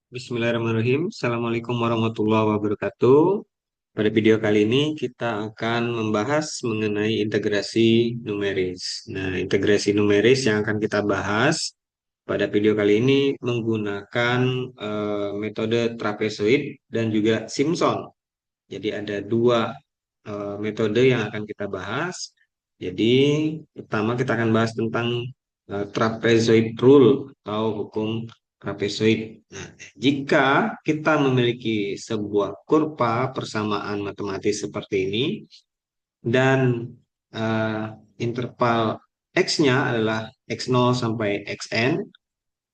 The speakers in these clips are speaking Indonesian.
Bismillahirrahmanirrahim. Assalamualaikum warahmatullahi wabarakatuh. Pada video kali ini kita akan membahas mengenai integrasi numeris. Nah, integrasi numeris yang akan kita bahas pada video kali ini menggunakan metode trapezoid dan juga Simpson. Jadi ada dua metode yang akan kita bahas. Jadi pertama kita akan bahas tentang trapezoid rule atau hukum trapezoid. Nah, jika kita memiliki sebuah kurva persamaan matematis seperti ini dan eh, interval x-nya adalah x0 sampai xn,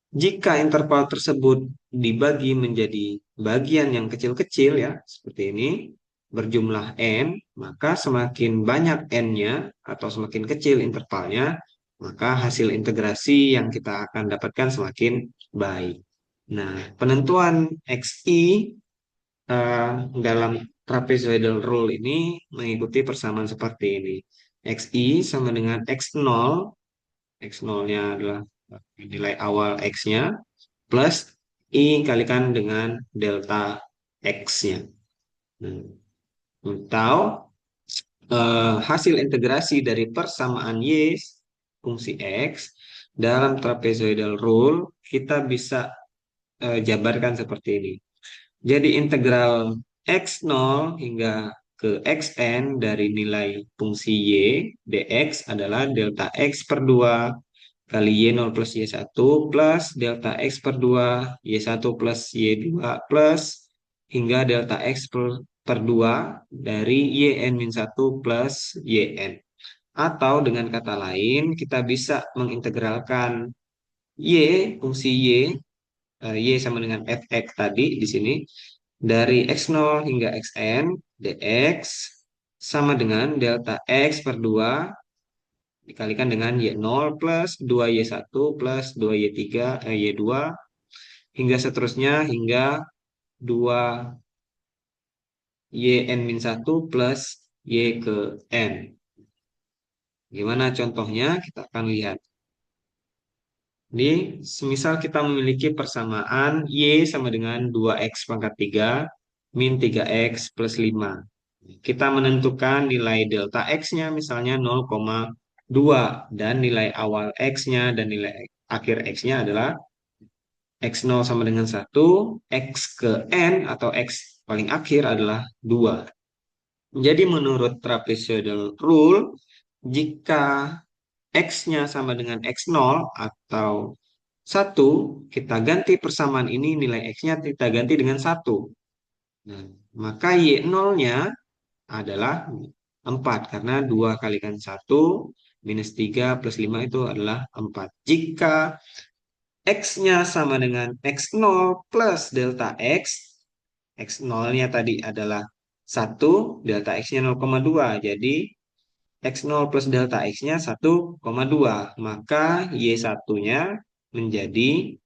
jika interval tersebut dibagi menjadi bagian yang kecil-kecil ya, seperti ini, berjumlah n, maka semakin banyak n-nya atau semakin kecil intervalnya, maka hasil integrasi yang kita akan dapatkan semakin baik. Nah, penentuan xi dalam trapezoidal rule ini mengikuti persamaan seperti ini. Xi sama dengan x0, x0-nya adalah nilai awal x-nya, plus I kalikan dengan delta X-nya. Nah, atau hasil integrasi dari persamaan Y fungsi X dalam trapezoidal rule kita bisa jabarkan seperti ini. Jadi integral x0 hingga ke xn dari nilai fungsi y dx adalah delta x per 2 kali y0 plus y1 plus delta x per 2 y1 plus y2 plus hingga delta x per 2 dari yn-1 plus yn. Atau dengan kata lain, kita bisa mengintegralkan fungsi y sama dengan fx tadi di sini, dari x0 hingga xn, dx sama dengan delta x per 2 dikalikan dengan y0 plus 2y1 plus 2y3, y2, hingga seterusnya hingga 2yn-1 plus y ke n. Gimana contohnya? Kita akan lihat. Jadi, semisal kita memiliki persamaan y sama dengan 2x pangkat 3 min 3x plus 5. Kita menentukan nilai delta x-nya misalnya 0,2 dan nilai awal x-nya dan nilai akhir x-nya adalah x0 sama dengan 1, x ke n atau x paling akhir adalah 2. Jadi menurut trapezoidal rule, jika x-nya sama dengan x0 atau 1, kita ganti persamaan ini nilai x-nya kita ganti dengan 1. Nah, maka y0-nya adalah 4 karena 2 kalikan 1 minus 3 plus 5 itu adalah 4. Jika x-nya sama dengan x0 plus delta x, x0-nya tadi adalah 1, delta x-nya 0,2. Jadi x0 plus delta x-nya 1,2. Maka y1-nya menjadi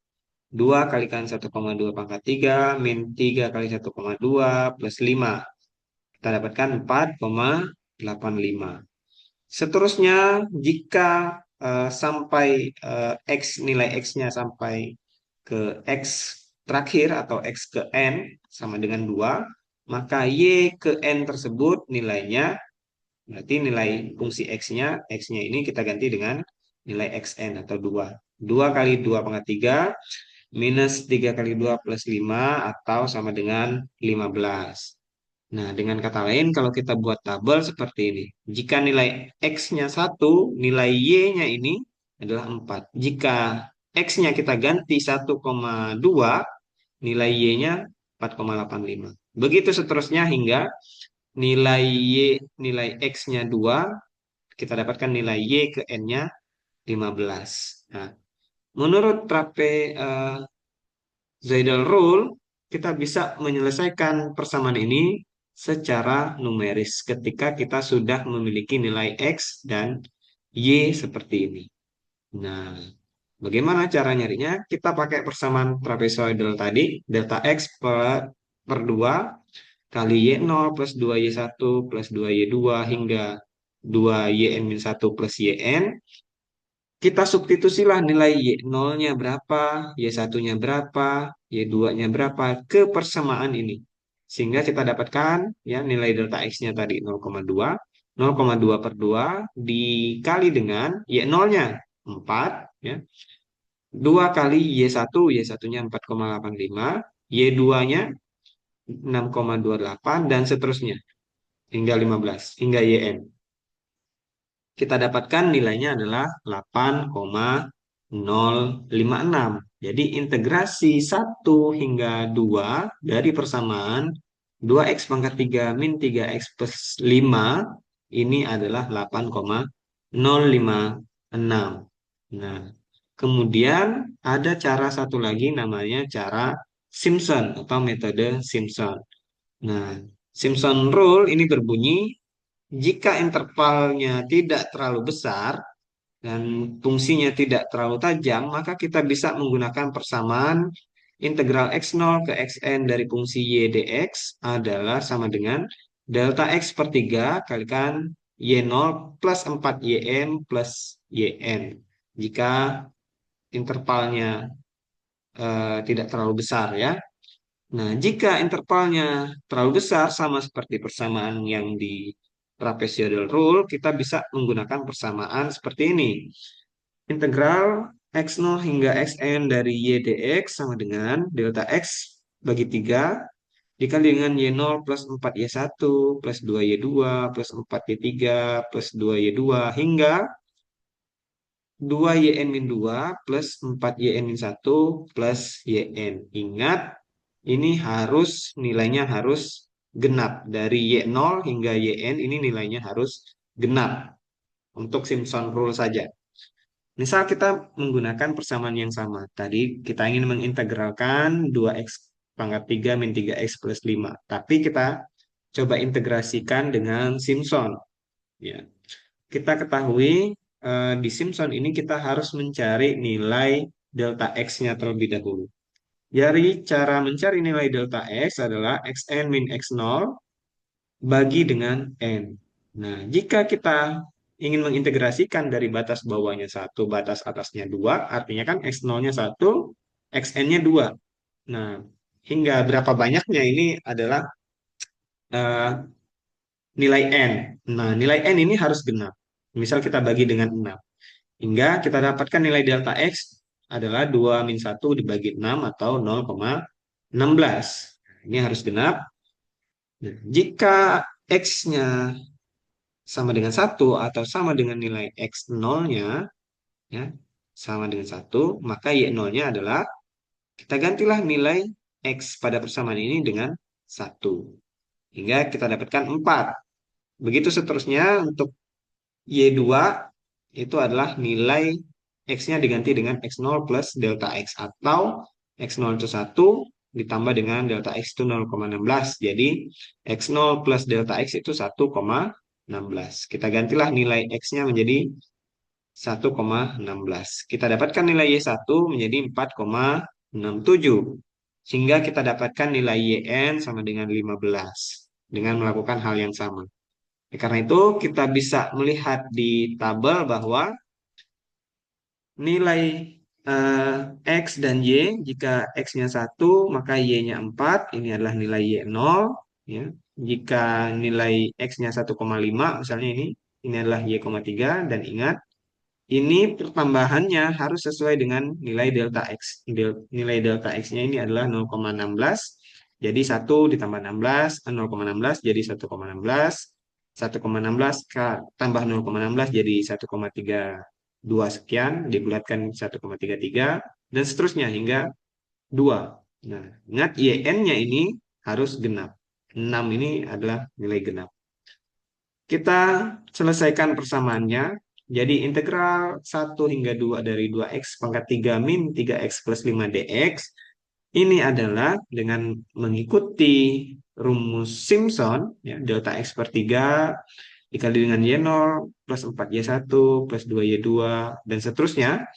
2 kalikan 1,2 pangkat 3 min 3 kali 1,2 plus 5. Kita dapatkan 4,85. Seterusnya, jika sampai nilai x-nya sampai ke x terakhir atau x ke n sama dengan 2, maka y ke n tersebut nilainya, berarti nilai fungsi x-nya ini kita ganti dengan nilai xn atau 2. 2 kali 2 pangkat 3 minus 3 kali 2 plus 5 atau sama dengan 15. Nah, dengan kata lain, kalau kita buat tabel seperti ini. Jika nilai X-nya 1, nilai Y-nya ini adalah 4. Jika X-nya kita ganti 1,2, nilai Y-nya 4,85. Begitu seterusnya hingga nilai nilai X-nya 2, kita dapatkan nilai Y ke N-nya 15. Nah, menurut trapezoidal rule, kita bisa menyelesaikan persamaan ini secara numeris ketika kita sudah memiliki nilai X dan Y seperti ini. Nah, bagaimana cara nyarinya? Kita pakai persamaan trapezoidal tadi, delta X per 2 kali Y0 plus 2Y1 plus 2Y2 hingga 2YN-1 plus YN. kita substitusilah nilai Y0-nya berapa, Y1-nya berapa, Y2-nya berapa ke persamaan ini. Sehingga kita dapatkan ya nilai delta X-nya tadi 0,2. 0,2 per 2 dikali dengan Y0-nya 4. Ya. 2 kali Y1, Y1-nya 4,85. Y2-nya 6,28 dan seterusnya hingga 15, hingga YN. Kita dapatkan nilainya adalah 8,056. Jadi integrasi 1 hingga 2 dari persamaan 2x pangkat 3 min 3x plus 5 ini adalah 8,056. Nah, kemudian ada cara satu lagi namanya cara Simpson atau metode Simpson. Nah, Simpson rule ini berbunyi jika intervalnya tidak terlalu besar dan fungsinya tidak terlalu tajam, maka kita bisa menggunakan persamaan integral x0 ke xn dari fungsi y dx adalah sama dengan delta x per 3 kalikan y0 plus 4yn plus yn. Jika intervalnya tidak terlalu besar ya. Nah, jika intervalnya terlalu besar sama seperti persamaan yang di trapezoidal rule, kita bisa menggunakan persamaan seperti ini. Integral x0 hingga xn dari y dx sama dengan delta x bagi 3 dikali dengan y0 plus 4y1 plus 2y2 plus 4y3 plus 2y2 hingga 2yn-2 plus 4yn-1 plus yn. Ingat, ini harus nilainya harus genap. Dari y0 hingga yn ini nilainya harus genap. Untuk Simpson rule saja. Misal kita menggunakan persamaan yang sama. Tadi kita ingin mengintegralkan 2x pangkat 3 min 3x plus 5. Tapi kita coba integrasikan dengan Simpson. Ya. Kita ketahui di Simpson ini kita harus mencari nilai delta x-nya terlebih dahulu. Jadi cara mencari nilai delta x adalah xn min x0 bagi dengan n. Nah, jika kita ingin mengintegrasikan dari batas bawahnya 1, batas atasnya 2, artinya kan x0-nya 1, xn-nya 2. Nah, hingga berapa banyaknya ini adalah eh, nilai n. Nah, nilai n ini harus genap. Misal kita bagi dengan 6. Hingga kita dapatkan nilai delta x adalah 2 min 1 dibagi 6 atau 0,16. Ini harus genap. Nah, jika x-nya sama dengan 1 atau sama dengan nilai x0-nya, ya, sama dengan 1, maka y0-nya adalah, kita gantilah nilai x pada persamaan ini dengan 1. Hingga kita dapatkan 4. Begitu seterusnya untuk y2, itu adalah nilai x-nya diganti dengan x0 plus delta x. Atau x0 itu 1 ditambah dengan delta x itu 0,16. Jadi x0 plus delta x itu 1,16. Kita gantilah nilai x-nya menjadi 1,16. Kita dapatkan nilai y1 menjadi 4,67. Sehingga kita dapatkan nilai yn sama dengan 15. Dengan melakukan hal yang sama. Karena itu kita bisa melihat di tabel bahwa nilai x dan y, jika x-nya 1 maka y-nya 4, ini adalah nilai y0. Ya. Jika nilai x-nya 1,5 misalnya ini adalah y,3 dan ingat, ini pertambahannya harus sesuai dengan nilai delta x. Nilai delta x-nya ini adalah 0,16. Jadi 1 ditambah 16, 0,16 jadi 1,16. 1,16 tambah 0,16 jadi 1,32 sekian, dibulatkan 1,33 dan seterusnya hingga 2. Nah, ingat yn-nya ini harus genap. 6 ini adalah nilai genap. Kita selesaikan persamaannya. Jadi integral 1 hingga 2 dari 2x pangkat 3 min 3x plus 5 dx ini adalah dengan mengikuti rumus Simpson, ya, delta x per 3 dikali dengan y0 plus 4y1 plus 2y2 dan seterusnya.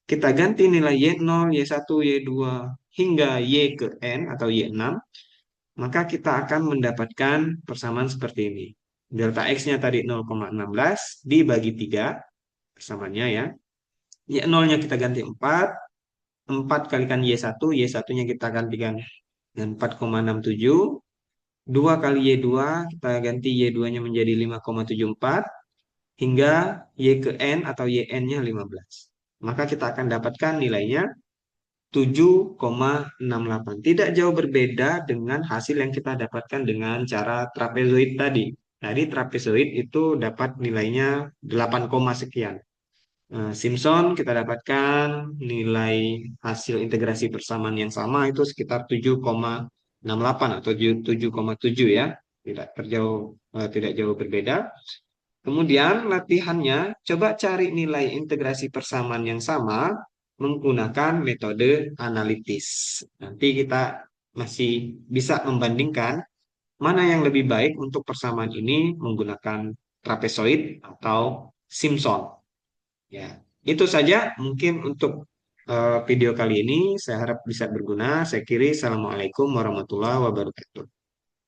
Kita ganti nilai y0, y1, y2 hingga y ke n atau y6, maka kita akan mendapatkan persamaan seperti ini. Delta x-nya tadi 0,16 dibagi 3 persamaannya ya. Y nolnya kita ganti 4, 4 kalikan Y1, Y1-nya kita gantikan dengan 4,67, 2 kali Y2, kita ganti Y2-nya menjadi 5,74, hingga Y ke N atau YN-nya 15. Maka kita akan dapatkan nilainya 7,68. Tidak jauh berbeda dengan hasil yang kita dapatkan dengan cara trapezoid tadi. Tadi trapezoid itu dapat nilainya 8, sekian. Simpson kita dapatkan nilai hasil integrasi persamaan yang sama itu sekitar 7,68 atau 7,7 ya. Tidak jauh berbeda. Kemudian latihannya, coba cari nilai integrasi persamaan yang sama menggunakan metode analitis. Nanti kita masih bisa membandingkan mana yang lebih baik untuk persamaan ini menggunakan trapezoid atau Simpson. Ya, itu saja mungkin untuk video kali ini. Saya harap bisa berguna. Saya kiri, Assalamualaikum warahmatullahi wabarakatuh.